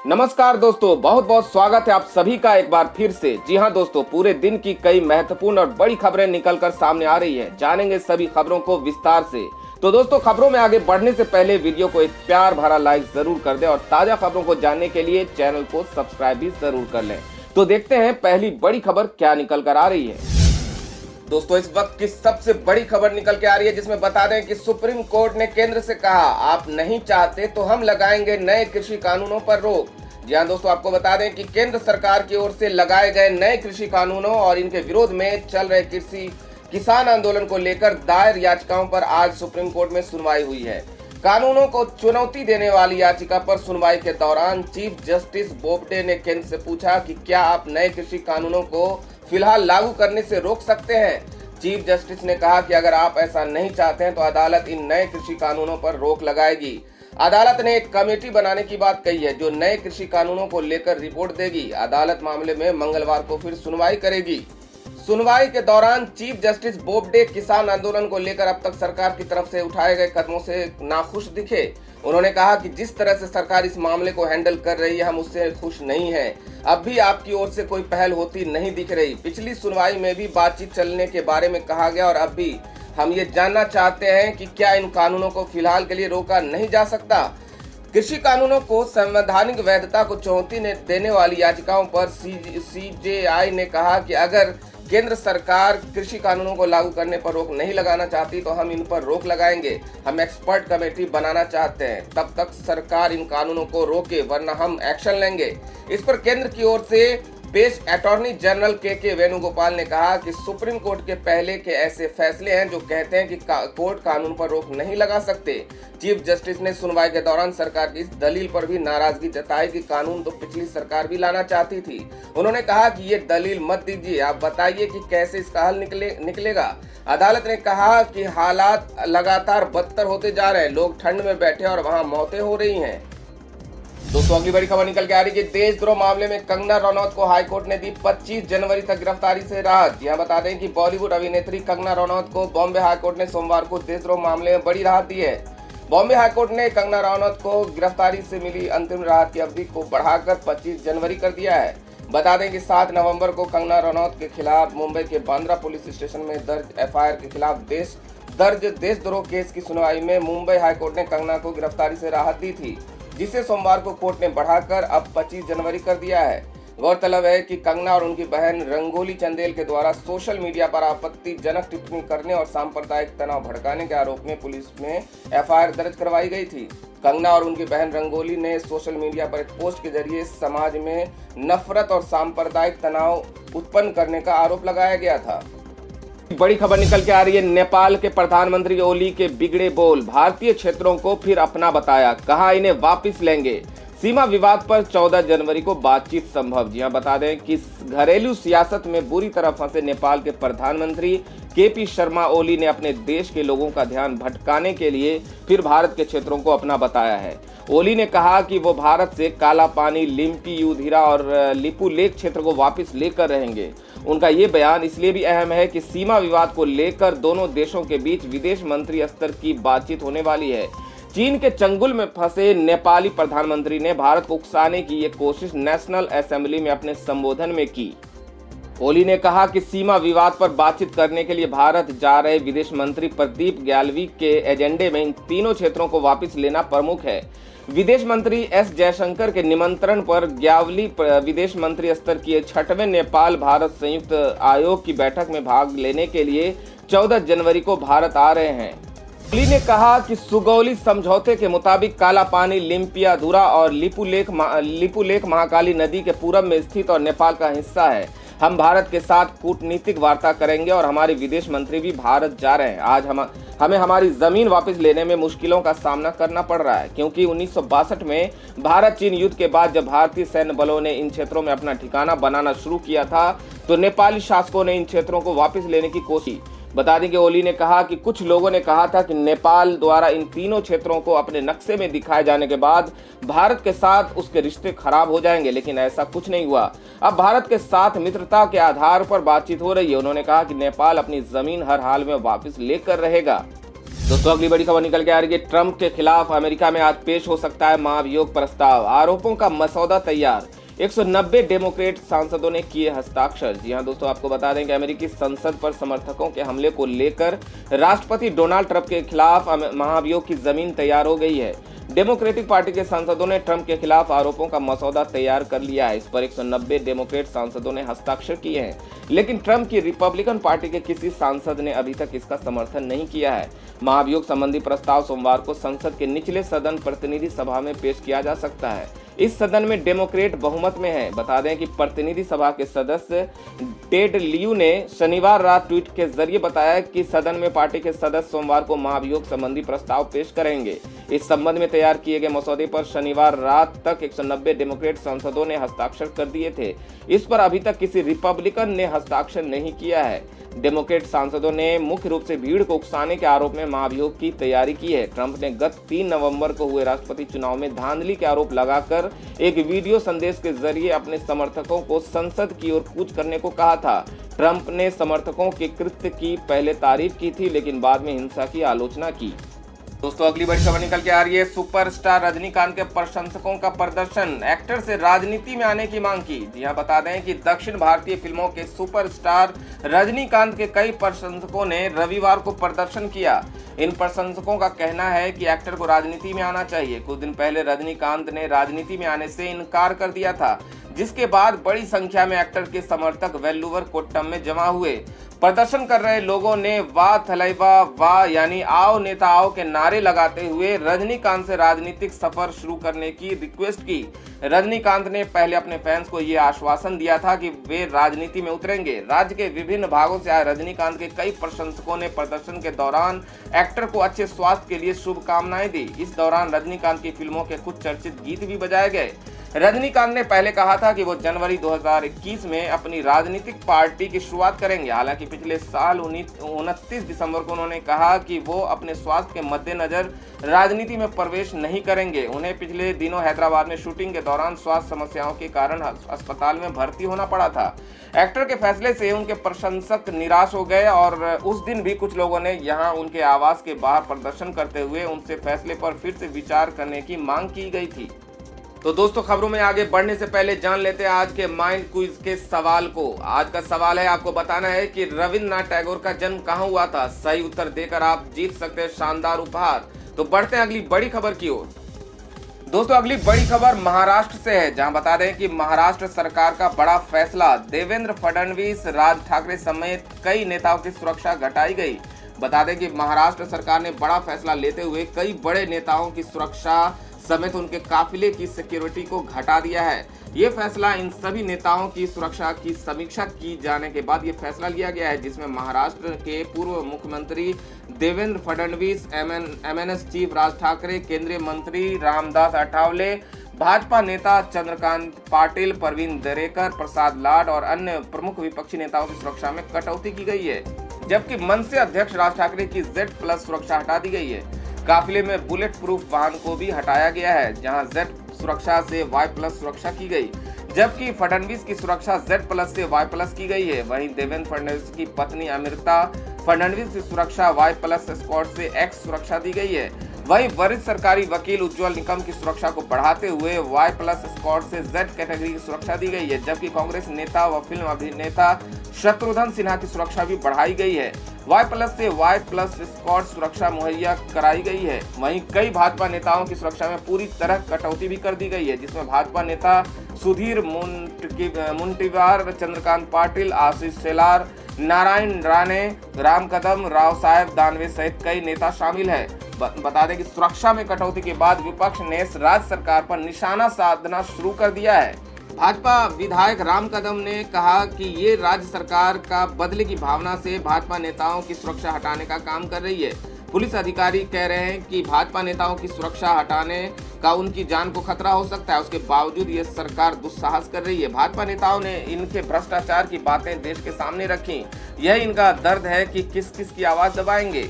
नमस्कार दोस्तों, बहुत बहुत स्वागत है आप सभी का एक बार फिर से। जी हां दोस्तों, पूरे दिन की कई महत्वपूर्ण और बड़ी खबरें निकलकर सामने आ रही है। जानेंगे सभी खबरों को विस्तार से। तो दोस्तों, खबरों में आगे बढ़ने से पहले वीडियो को एक प्यार भरा लाइक जरूर कर दें और ताजा खबरों को जानने के लिए चैनल को सब्सक्राइब भी जरूर कर लें। तो देखते हैं पहली बड़ी खबर क्या निकल कर आ रही है। दोस्तों, इस वक्त की सबसे बड़ी खबर निकल के आ रही है, जिसमें बता दें कि सुप्रीम कोर्ट ने केंद्र से कहा, आप नहीं चाहते तो हम लगाएंगे नए कृषि कानूनों पर रोक। जी हां दोस्तों, आपको बता दें कि केंद्र सरकार की ओर से लगाए गए नए कृषि कानूनों और इनके विरोध में चल रहे किसान आंदोलन को लेकर दायर याचिकाओं पर आज सुप्रीम कोर्ट में सुनवाई हुई है। कानूनों को चुनौती देने वाली याचिका पर सुनवाई के दौरान चीफ जस्टिस बोबडे ने केंद्र से पूछा कि क्या आप नए कृषि कानूनों को फिलहाल लागू करने से रोक सकते हैं। चीफ जस्टिस ने कहा कि अगर आप ऐसा नहीं चाहते हैं तो अदालत इन नए कृषि कानूनों पर रोक लगाएगी। अदालत ने एक कमेटी बनाने की बात कही है जो नए कृषि कानूनों को लेकर रिपोर्ट देगी। अदालत मामले में मंगलवार को फिर सुनवाई करेगी। सुनवाई के दौरान चीफ जस्टिस बोबडे किसान आंदोलन को लेकर अब तक सरकार की तरफ से उठाए गए कदमों से नाखुश दिखे। उन्होंने कहा कि जिस तरह से सरकार इस मामले को हैंडल कर रही है, हम उससे खुश नहीं हैं। अब भी आपकी ओर से कोई पहल होती नहीं दिख रही। पिछली सुनवाई में भी बातचीत चलने के बारे में कहा गया और अब भी हम ये जानना चाहते हैं कि क्या इन कानूनों को फिलहाल के लिए रोका नहीं जा सकता। कृषि कानूनों को संवैधानिक वैधता को चुनौती देने वाली याचिकाओं पर सीजेआई ने कहा कि अगर केंद्र सरकार कृषि कानूनों को लागू करने पर रोक नहीं लगाना चाहती तो हम इन पर रोक लगाएंगे। हम एक्सपर्ट कमेटी बनाना चाहते हैं, तब तक सरकार इन कानूनों को रोके, वरना हम एक्शन लेंगे। इस पर केंद्र की ओर से पेश अटॉर्नी जनरल के वेणुगोपाल ने कहा कि सुप्रीम कोर्ट के पहले के ऐसे फैसले हैं जो कहते हैं कि कोर्ट कानून पर रोक नहीं लगा सकते। चीफ जस्टिस ने सुनवाई के दौरान सरकार की इस दलील पर भी नाराजगी जताई कि कानून तो पिछली सरकार भी लाना चाहती थी। उन्होंने कहा कि ये दलील मत दीजिए, आप बताइए कि कैसे इसका हल निकलेगा। अदालत ने कहा कि हालात लगातार बदतर होते जा रहे हैं, लोग ठंड में बैठे और वहां मौतें हो रही हैं। दोस्तों, अगली बड़ी खबर निकल के आ रही है। देशद्रोह मामले में कंगना रनौत को हाईकोर्ट ने दी 25 जनवरी तक गिरफ्तारी से राहत। यहां बता दें कि बॉलीवुड अभिनेत्री कंगना रनौत को बॉम्बे हाईकोर्ट ने सोमवार को देशद्रोह मामले में बड़ी राहत दी है। बॉम्बे हाईकोर्ट ने कंगना रनौत को गिरफ्तारी से मिली अंतरिम राहत की अवधि को बढ़ाकर 25 जनवरी कर दिया है। बता दें कि 7 नवंबर को कंगना रनौत के खिलाफ मुंबई के बांद्रा पुलिस स्टेशन में दर्ज एफआईआर के खिलाफ देशद्रोह केस की सुनवाई में मुंबई हाईकोर्ट ने कंगना को गिरफ्तारी से राहत दी थी, जिसे सोमवार को कोर्ट ने बढ़ाकर अब 25 जनवरी कर दिया है। गौरतलब है कि कंगना और उनकी बहन रंगोली चंदेल के द्वारा सोशल मीडिया पर आपत्तिजनक टिप्पणी करने और सांप्रदायिक तनाव भड़काने के आरोप में पुलिस में एफआईआर दर्ज करवाई गई थी। कंगना और उनकी बहन रंगोली ने सोशल मीडिया पर एक पोस्ट के जरिए समाज में नफरत और सांप्रदायिक तनाव उत्पन्न करने का आरोप लगाया गया था। बड़ी खबर निकल के आ रही है। नेपाल के प्रधानमंत्री ओली के बिगड़े बोल, भारतीय क्षेत्रों को फिर अपना बताया, कहा इन्हें वापस लेंगे। सीमा विवाद पर 14 जनवरी को बातचीत संभव। जी हां, बता दें कि घरेलू सियासत में बुरी तरह फंसे नेपाल के प्रधानमंत्री केपी शर्मा ओली ने अपने देश के लोगों का ध्यान भटकाने के लिए फिर भारत के क्षेत्रों को अपना बताया है। ओली ने कहा कि वो भारत से काला पानी, लिम्पी, यूधिरा और लिपू लेक क्षेत्र को वापस लेकर रहेंगे। उनका ये बयान इसलिए भी अहम है कि सीमा विवाद को लेकर दोनों देशों के बीच विदेश मंत्री स्तर की बातचीत होने वाली है। चीन के चंगुल में फंसे नेपाली प्रधानमंत्री ने भारत को उकसाने की ये कोशिश नेशनल असेंबली में अपने संबोधन में की। ओली ने कहा कि सीमा विवाद पर बातचीत करने के लिए भारत जा रहे विदेश मंत्री प्रदीप ग्यावली के एजेंडे में इन तीनों क्षेत्रों को वापस लेना प्रमुख है। विदेश मंत्री एस जयशंकर के निमंत्रण पर ग्यावली विदेश मंत्री स्तर की 6वें नेपाल भारत संयुक्त आयोग की बैठक में भाग लेने के लिए 14 जनवरी को भारत आ रहे हैं। ओली ने कहा कि सुगौली समझौते के मुताबिक काला पानी, लिम्पियाधुरा और लिपू लेक महाकाली नदी के पूरब में स्थित और नेपाल का हिस्सा है। हम भारत के साथ कूटनीतिक वार्ता करेंगे और हमारे विदेश मंत्री भी भारत जा रहे हैं। आज हमें हमारी जमीन वापस लेने में मुश्किलों का सामना करना पड़ रहा है, क्योंकि 1962 में भारत चीन युद्ध के बाद जब भारतीय सैन्य बलों ने इन क्षेत्रों में अपना ठिकाना बनाना शुरू किया था तो नेपाली शासकों ने इन क्षेत्रों को वापस लेने की कोशिश। बता दें कि ओली ने कहा कि कुछ लोगों ने कहा था कि नेपाल द्वारा इन तीनों क्षेत्रों को अपने नक्शे में दिखाए जाने के बाद भारत के साथ उसके रिश्ते खराब हो जाएंगे, लेकिन ऐसा कुछ नहीं हुआ। अब भारत के साथ मित्रता के आधार पर बातचीत हो रही है। उन्होंने कहा कि नेपाल अपनी जमीन हर हाल में वापस लेकर रहेगा। दोस्तों अगली बड़ी खबर निकल के आ रही है। ट्रंप के खिलाफ अमेरिका में आज पेश हो सकता है महाभियोग प्रस्ताव। आरोपों का मसौदा तैयार। 190 डेमोक्रेट सांसदों ने किए हस्ताक्षर। जी हां दोस्तों, आपको बता दें कि अमेरिकी संसद पर समर्थकों के हमले को लेकर राष्ट्रपति डोनाल्ड ट्रंप के खिलाफ महाभियोग की जमीन तैयार हो गई है। डेमोक्रेटिक पार्टी के सांसदों ने ट्रंप के खिलाफ आरोपों का मसौदा तैयार कर लिया है। इस पर 190 डेमोक्रेट सांसदों ने हस्ताक्षर किए हैं, लेकिन ट्रंप की रिपब्लिकन पार्टी के किसी सांसद ने अभी तक इसका समर्थन नहीं किया है। महाभियोग संबंधी प्रस्ताव सोमवार को संसद के निचले सदन प्रतिनिधि सभा में पेश किया जा सकता है। इस सदन में डेमोक्रेट बहुमत में है। बता दें कि प्रतिनिधि सभा के सदस्य टेड लियू ने शनिवार रात ट्वीट के जरिए बताया कि सदन में पार्टी के सदस्य सोमवार को महाभियोग संबंधी प्रस्ताव पेश करेंगे। इस संबंध में तैयार किए गए मसौदे पर शनिवार रात तक 190 डेमोक्रेट सांसदों ने हस्ताक्षर कर दिए थे। इस पर अभी तक किसी रिपब्लिकन ने हस्ताक्षर नहीं किया है। डेमोक्रेट सांसदों ने मुख्य रूप से भीड़ को उकसाने के आरोप में महाभियोग की तैयारी की है। ट्रंप ने गत 3 नवंबर को हुए राष्ट्रपति चुनाव में धांधली के आरोप लगाकर एक वीडियो संदेश के जरिए अपने समर्थकों को संसद की ओर कूच करने को कहा था। ट्रंप ने समर्थकों के कृत्य की पहले तारीफ की थी, लेकिन बाद में हिंसा की आलोचना की। दोस्तों अगली बड़ी खबर निकल के आ रही है। सुपरस्टार रजनीकांत के प्रशंसकों का प्रदर्शन। एक्टर से राजनीति में आने की मांग की। जी हां, बता दें कि दक्षिण भारतीय फिल्मों के सुपरस्टार रजनीकांत के कई प्रशंसकों ने रविवार को प्रदर्शन किया। इन प्रशंसकों का कहना है कि एक्टर को राजनीति में आना चाहिए। कुछ दिन पहले रजनीकांत ने राजनीति में आने से इनकार कर दिया था, जिसके बाद बड़ी संख्या में एक्टर के समर्थक वेल्लूर कोट्टम में जमा हुए। प्रदर्शन कर रहे लोगों ने वाह थलैवा वाह यानी आओ नेता आओ के नारे लगाते हुए रजनीकांत से राजनीतिक सफर शुरू करने की रिक्वेस्ट की। रजनीकांत ने पहले अपने फैंस को यह आश्वासन दिया था कि वे राजनीति में उतरेंगे। राज्य के विभिन्न भागों से आए रजनीकांत के कई प्रशंसकों ने प्रदर्शन के दौरान एक्टर को अच्छे स्वास्थ्य के लिए शुभकामनाएं दी। इस दौरान रजनीकांत की फिल्मों के कुछ चर्चित गीत भी बजाए गए। रजनीकांत ने पहले कहा था कि वो जनवरी 2021 में अपनी राजनीतिक पार्टी की शुरुआत करेंगे। हालांकि पिछले साल 29 दिसंबर को उन्होंने कहा कि वो अपने स्वास्थ्य के मद्देनजर राजनीति में प्रवेश नहीं करेंगे। उन्हें पिछले दिनों हैदराबाद में शूटिंग के दौरान स्वास्थ्य समस्याओं के कारण अस्पताल में भर्ती होना पड़ा था। एक्टर के फैसले से उनके प्रशंसक निराश हो गए और उस दिन भी कुछ लोगों ने यहां उनके आवास के बाहर प्रदर्शन करते हुए उनसे फैसले पर फिर से विचार करने की मांग की गई थी। तो दोस्तों खबरों में आगे बढ़ने से पहले जान लेते हैं आज के माइंड क्विज के सवाल को। आज का सवाल है, आपको बताना है कि रविंद्रनाथ टैगोर का जन्म कहां हुआ था। सही उत्तर देकर आप जीत सकते हैं शानदार उपहार। तो बढ़ते हैं अगली बड़ी खबर की ओर। दोस्तों अगली बड़ी खबर महाराष्ट्र से है, जहां बता दें कि महाराष्ट्र सरकार का बड़ा फैसला। देवेंद्र फडणवीस, राज ठाकरे समेत कई नेताओं की सुरक्षा घटाई गई। बता दें कि महाराष्ट्र सरकार ने बड़ा फैसला लेते हुए कई बड़े नेताओं की सुरक्षा समेत उनके काफिले की सिक्योरिटी को घटा दिया है। ये फैसला इन सभी नेताओं की सुरक्षा की समीक्षा की जाने के बाद ये फैसला लिया गया है, जिसमें महाराष्ट्र के पूर्व मुख्यमंत्री देवेंद्र फडणवीस, एमएनएस चीफ राज ठाकरे, केंद्रीय मंत्री रामदास आठवले, भाजपा नेता चंद्रकांत पाटिल, प्रवीण दरेकर, प्रसाद लाड और अन्य प्रमुख विपक्षी नेताओं की सुरक्षा में कटौती की गई है। जबकि मनसे अध्यक्ष राज ठाकरे की Z+ सुरक्षा हटा दी गई है। काफिले में बुलेट प्रूफ वाहन को भी हटाया गया है, जहां Z सुरक्षा से Y+ सुरक्षा की गई, जबकि फडणवीस की सुरक्षा Z+ से Y+ की गई है। वहीं देवेंद्र फडणवीस की पत्नी अमृता फडणवीस की सुरक्षा Y+ स्क्वाड से X सुरक्षा दी गई है। वहीं वरिष्ठ सरकारी वकील उज्ज्वल निकम की सुरक्षा को बढ़ाते हुए Y+ स्क्वाड से Z कैटेगरी की सुरक्षा दी गई है। जबकि कांग्रेस नेता व फिल्म अभिनेता शत्रुघ्न सिन्हा की सुरक्षा भी बढ़ाई गई है। Y+ से Y+ स्क्वाड सुरक्षा मुहैया कराई गई है। वहीं कई भाजपा नेताओं की सुरक्षा में पूरी तरह कटौती भी कर दी गई है, जिसमें भाजपा नेता सुधीर मुनगंटीवार, चंद्रकांत पाटिल, आशीष शेलार, नारायण राणे, राम कदम, राव साहेब दानवे सहित कई नेता शामिल है। बता दें कि सुरक्षा में कटौती के बाद विपक्ष ने राज्य सरकार पर निशाना साधना शुरू कर दिया है। भाजपा विधायक राम कदम ने कहा कि ये राज्य सरकार का बदले की भावना से भाजपा नेताओं की सुरक्षा हटाने का काम कर रही है। पुलिस अधिकारी कह रहे हैं कि भाजपा नेताओं की सुरक्षा हटाने का उनकी जान को खतरा हो सकता है, उसके बावजूद ये सरकार दुस्साहस कर रही है। भाजपा नेताओं ने इनके भ्रष्टाचार की बातें देश के सामने रखी। यह इनका दर्द है कि किस किस की आवाज दबाएंगे।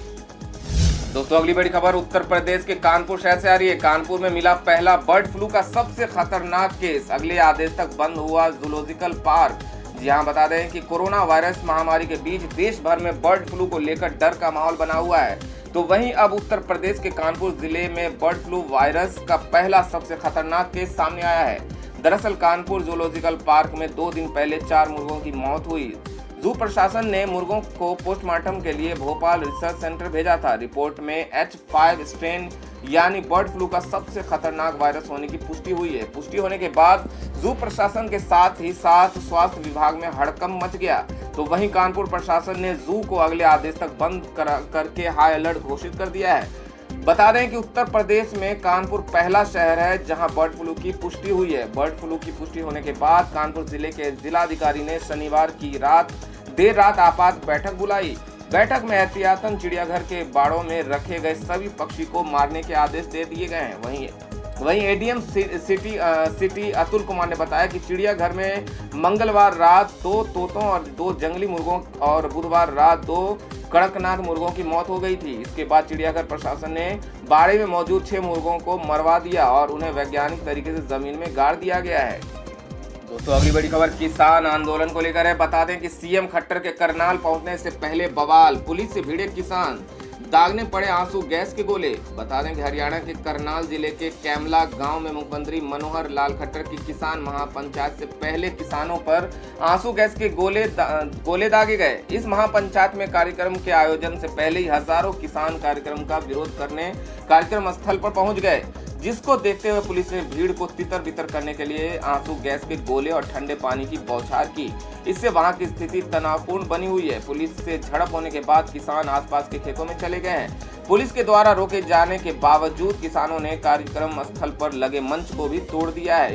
दोस्तों अगली बड़ी खबर उत्तर प्रदेश के कानपुर शहर से आ रही है। कानपुर में मिला पहला बर्ड फ्लू का सबसे खतरनाक केस। अगले आदेश तक बंद हुआ जूलॉजिकल पार्क। जी हां, बता दें कि कोरोना वायरस महामारी के बीच देश भर में बर्ड फ्लू को लेकर डर का माहौल बना हुआ है। तो वहीं अब उत्तर प्रदेश के कानपुर जिले में बर्ड फ्लू वायरस का पहला सबसे खतरनाक केस सामने आया है। दरअसल कानपुर जूलॉजिकल पार्क में 2 दिन पहले 4 मुर्गों की मौत हुई। जू प्रशासन ने मुर्गों को पोस्टमार्टम के लिए भोपाल रिसर्च सेंटर भेजा था। रिपोर्ट में H5 स्ट्रेन यानी बर्ड फ्लू का सबसे खतरनाक वायरस होने की पुष्टि हुई है। पुष्टि होने के बाद जू प्रशासन के साथ ही साथ स्वास्थ्य विभाग में हड़कंप मच गया। तो वहीं कानपुर प्रशासन ने जू को अगले आदेश तक बंद करके हाई अलर्ट घोषित कर दिया है। बता दें कि उत्तर प्रदेश में कानपुर पहला शहर है जहां बर्ड फ्लू की पुष्टि हुई है। बर्ड फ्लू की पुष्टि होने के बाद कानपुर जिले के जिलाधिकारी ने शनिवार की देर रात आपात बैठक बुलाई। बैठक में एहतियातन चिड़ियाघर के बाड़ों में रखे गए सभी पक्षी को मारने के आदेश दे दिए गए हैं। वहीं एडीएम सिटी अतुल कुमार ने बताया कि चिड़ियाघर में मंगलवार रात 2 तोतों और 2 जंगली मुर्गों और बुधवार रात 2 कड़कनाथ मुर्गों की मौत हो गई थी। इसके बाद चिड़ियाघर प्रशासन ने बाड़े में मौजूद 6 मुर्गों को मरवा दिया और उन्हें वैज्ञानिक तरीके से जमीन में गाड़ दिया गया है। दोस्तों अगली बड़ी खबर किसान आंदोलन को लेकर है। बता दें कि सीएम खट्टर के करनाल पहुंचने से पहले बवाल, पुलिस से भिड़े किसान, दागने पड़े आंसू गैस के गोले। बता दें कि हरियाणा के करनाल जिले के कैमला गांव में मुख्यमंत्री मनोहर लाल खट्टर की किसान महापंचायत से पहले किसानों पर आंसू गैस के गोले दागे गए। इस महापंचायत में कार्यक्रम के आयोजन से पहले ही हजारों किसान कार्यक्रम का विरोध करने कार्यक्रम स्थल पर पहुंच गए, जिसको देखते हुए पुलिस ने भीड़ को तितर बितर करने के लिए आंसू गैस के गोले और ठंडे पानी की बौछार की। इससे वहां की स्थिति तनावपूर्ण बनी हुई है। पुलिस से झड़प होने के बाद किसान आसपास के खेतों में चले गए हैं। पुलिस के द्वारा रोके जाने के बावजूद किसानों ने कार्यक्रम स्थल पर लगे मंच को भी तोड़ दिया है।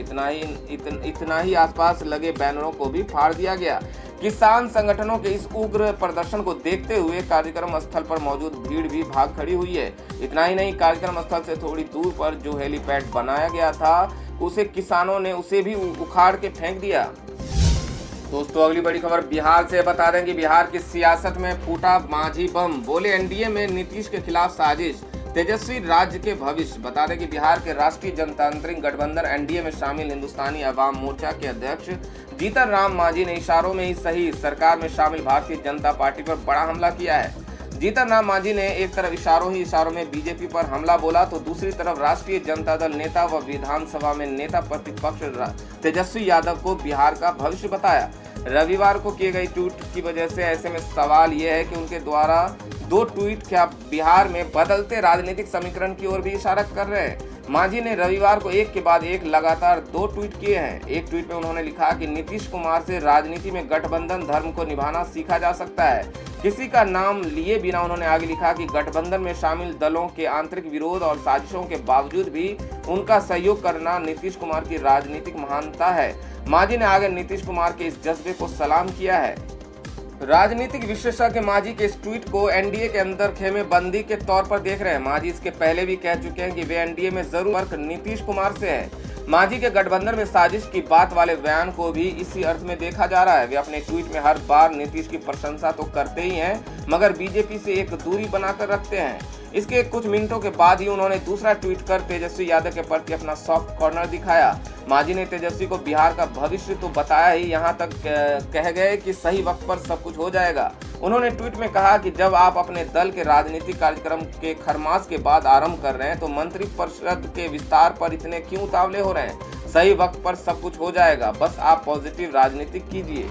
इतना ही आसपास लगे बैनरों को भी फाड़ दिया गया। किसान संगठनों के इस उग्र प्रदर्शन को देखते हुए कार्यक्रम स्थल पर मौजूद भीड़ भी भाग खड़ी हुई है। इतना ही नहीं, कार्यक्रम स्थल से थोड़ी दूर पर जो हेलीपैड बनाया गया था उसे किसानों ने उसे भी उखाड़ के फेंक दिया। दोस्तों अगली बड़ी खबर बिहार से। बता दें कि बिहार की सियासत में फूटा मांझी बम, बोले एनडीए में नीतीश के खिलाफ साजिश, तेजस्वी राज्य के भविष्य। बता दें कि बिहार के राष्ट्रीय जनतांत्रिक गठबंधन एनडीए में शामिल हिंदुस्तानी अवाम मोर्चा के अध्यक्ष जीतन राम मांझी ने इशारों में ही सही सरकार में शामिल भारतीय जनता पार्टी पर बड़ा हमला किया है। जीतन राम मांझी ने एक तरफ इशारों में बीजेपी पर हमला बोला तो दूसरी तरफ राष्ट्रीय जनता दल नेता व विधानसभा में नेता प्रतिपक्ष तेजस्वी यादव को बिहार का भविष्य बताया। रविवार को किए गए ट्वीट की वजह से ऐसे में सवाल यह है कि उनके द्वारा 2 ट्वीट क्या बिहार में बदलते राजनीतिक समीकरण की ओर भी इशारा कर रहे हैं। मांझी ने रविवार को एक के बाद एक लगातार 2 ट्वीट किए हैं। एक ट्वीट में उन्होंने लिखा कि नीतीश कुमार से राजनीति में गठबंधन धर्म को निभाना सीखा जा सकता है। किसी का नाम लिए बिना उन्होंने आगे लिखा कि गठबंधन में शामिल दलों के आंतरिक विरोध और साजिशों के बावजूद भी उनका सहयोग करना नीतीश कुमार की राजनीतिक महानता है। मांझी ने आगे नीतीश कुमार के इस जज्बे को सलाम किया है। राजनीतिक विशेषज्ञ मांझी के इस ट्वीट को एनडीए के अंदर खेमे बंदी के तौर पर देख रहे हैं। मांझी इसके पहले भी कह चुके हैं कि वे एनडीए में जरूर फर्क नीतीश कुमार से है। मांझी के गठबंधन में साजिश की बात वाले बयान को भी इसी अर्थ में देखा जा रहा है। वे अपने ट्वीट में हर बार नीतीश की प्रशंसा तो करते ही हैं, मगर बीजेपी से एक दूरी बनाकर रखते हैं। इसके कुछ मिनटों के बाद ही उन्होंने दूसरा ट्वीट कर तेजस्वी यादव के प्रति अपना सॉफ्ट कॉर्नर दिखाया। मांझी ने तेजस्वी को बिहार का भविष्य तो बताया ही, यहाँ तक कह गए कि सही वक्त पर सब कुछ हो जाएगा। उन्होंने ट्वीट में कहा कि जब आप अपने दल के राजनीतिक कार्यक्रम के खरमास के बाद आरंभ कर रहे हैं तो मंत्रिपरिषद के विस्तार पर इतने क्यों उतावले हो रहे हैं। सही वक्त पर सब कुछ हो जाएगा, बस आप पॉजिटिव राजनीति कीजिए।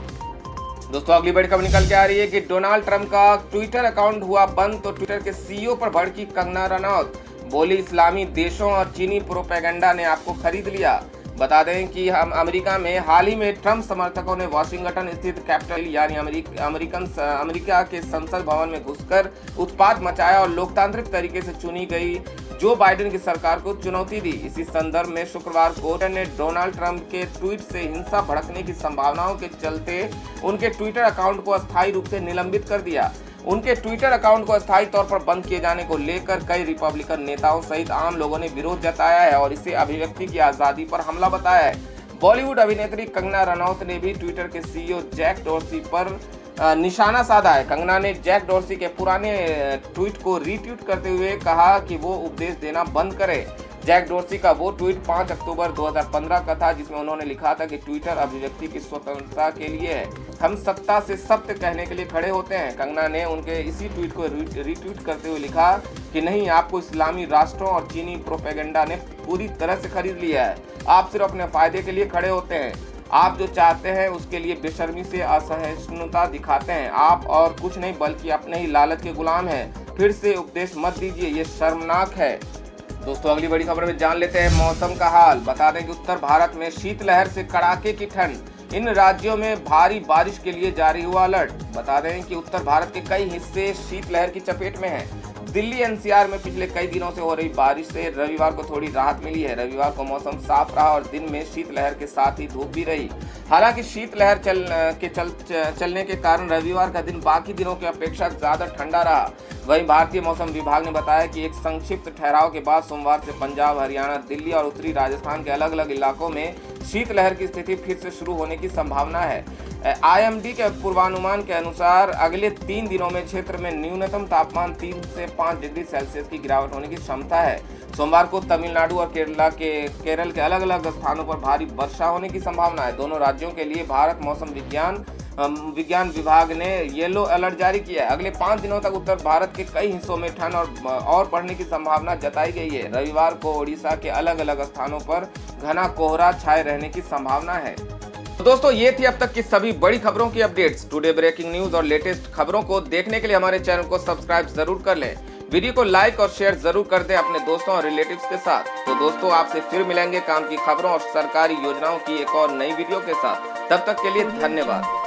दोस्तों अगली बड़ी खबर निकल के आ रही है कि डोनाल्ड ट्रंप का ट्विटर अकाउंट हुआ बंद तो ट्विटर के सीईओ पर भड़की कंगना रनौत, बोली इस्लामी देशों और चीनी प्रोपेगेंडा ने आपको खरीद लिया। बता दें कि हम अमेरिका में हाल ही में ट्रंप समर्थकों ने वाशिंगटन स्थित कैपिटल यानी अमेरिका के संसद भवन में घुसकर उत्पात मचाया और लोकतांत्रिक तरीके से चुनी गई जो बाइडेन की सरकार को चुनौती दी। इसी संदर्भ में शुक्रवार को ने डोनाल्ड ट्रंप के ट्वीट से हिंसा भड़कने की संभावनाओं के चलते उनके ट्विटर अकाउंट को अस्थायी रूप से निलंबित कर दिया। उनके ट्विटर अकाउंट को अस्थायी तौर पर बंद किए जाने को लेकर कई रिपब्लिकन नेताओं सहित आम लोगों ने विरोध जताया है और इसे अभिव्यक्ति की आजादी पर हमला बताया है। बॉलीवुड अभिनेत्री कंगना रनौत ने भी ट्विटर के सीईओ जैक डोर्सी पर निशाना साधा है। कंगना ने जैक डोर्सी के पुराने ट्वीट को रीट्वीट करते हुए कहा कि वो उपदेश देना बंद करे। जैक डोर्सी का वो ट्वीट 5 अक्टूबर 2015 का था, जिसमें उन्होंने लिखा था कि ट्विटर अभिव्यक्ति की स्वतंत्रता के लिए है, हम सत्ता से सत्य कहने के लिए खड़े होते हैं। कंगना ने उनके इसी ट्वीट को रीट्वीट करते हुए लिखा कि नहीं, आपको इस्लामी राष्ट्रों और चीनी प्रोपेगेंडा ने पूरी तरह से खरीद लिया है। आप सिर्फ अपने फायदे के लिए खड़े होते हैं। आप जो चाहते हैं उसके लिए बेशर्मी से असहिष्णुता दिखाते हैं। आप और कुछ नहीं बल्कि अपने ही लालच के गुलाम हैं। फिर से उपदेश मत दीजिए, ये शर्मनाक है। दोस्तों, अगली बड़ी खबर में जान लेते हैं मौसम का हाल। बता दें कि उत्तर भारत में शीतलहर से कड़ाके की ठंड। इन राज्यों में भारी बारिश के लिए जारी हुआ अलर्ट। बता दें कि उत्तर भारत के कई हिस्से शीतलहर की चपेट में हैं। दिल्ली एनसीआर में पिछले कई दिनों से हो रही बारिश से रविवार को थोड़ी राहत मिली है। रविवार को मौसम साफ रहा और दिन में शीतलहर के साथ ही धूप भी रही। हालांकि शीतलहर चलने के कारण रविवार का दिन बाकी दिनों की अपेक्षा ज्यादा ठंडा रहा। वहीं भारतीय मौसम विभाग ने बताया कि एक संक्षिप्त ठहराव के बाद सोमवार से पंजाब, हरियाणा, दिल्ली और उत्तरी राजस्थान के अलग अलग इलाकों में शीतलहर की स्थिति फिर से शुरू होने की संभावना है। आईएमडी के पूर्वानुमान के अनुसार अगले 3 दिनों में क्षेत्र में न्यूनतम तापमान 3 से 5 डिग्री सेल्सियस की गिरावट होने की क्षमता है। सोमवार को तमिलनाडु और केरल के अलग अलग स्थानों पर भारी वर्षा होने की संभावना है। दोनों राज्यों के लिए भारत मौसम विज्ञान विभाग ने येलो अलर्ट जारी किया है। अगले 5 दिनों तक उत्तर भारत के कई हिस्सों में ठंड और बढ़ने की संभावना जताई गई है। रविवार को ओडिशा के अलग अलग स्थानों पर घना कोहरा छाए रहने की संभावना है। तो दोस्तों, ये थी अब तक की सभी बड़ी खबरों की अपडेट्स। टुडे ब्रेकिंग न्यूज और लेटेस्ट खबरों को देखने के लिए हमारे चैनल को सब्सक्राइब जरूर कर लें। वीडियो को लाइक और शेयर जरूर कर दें अपने दोस्तों और रिलेटिव्स के साथ। तो दोस्तों, आपसे फिर मिलेंगे काम की खबरों और सरकारी योजनाओं की एक और नई वीडियो के साथ। तब तक के लिए धन्यवाद।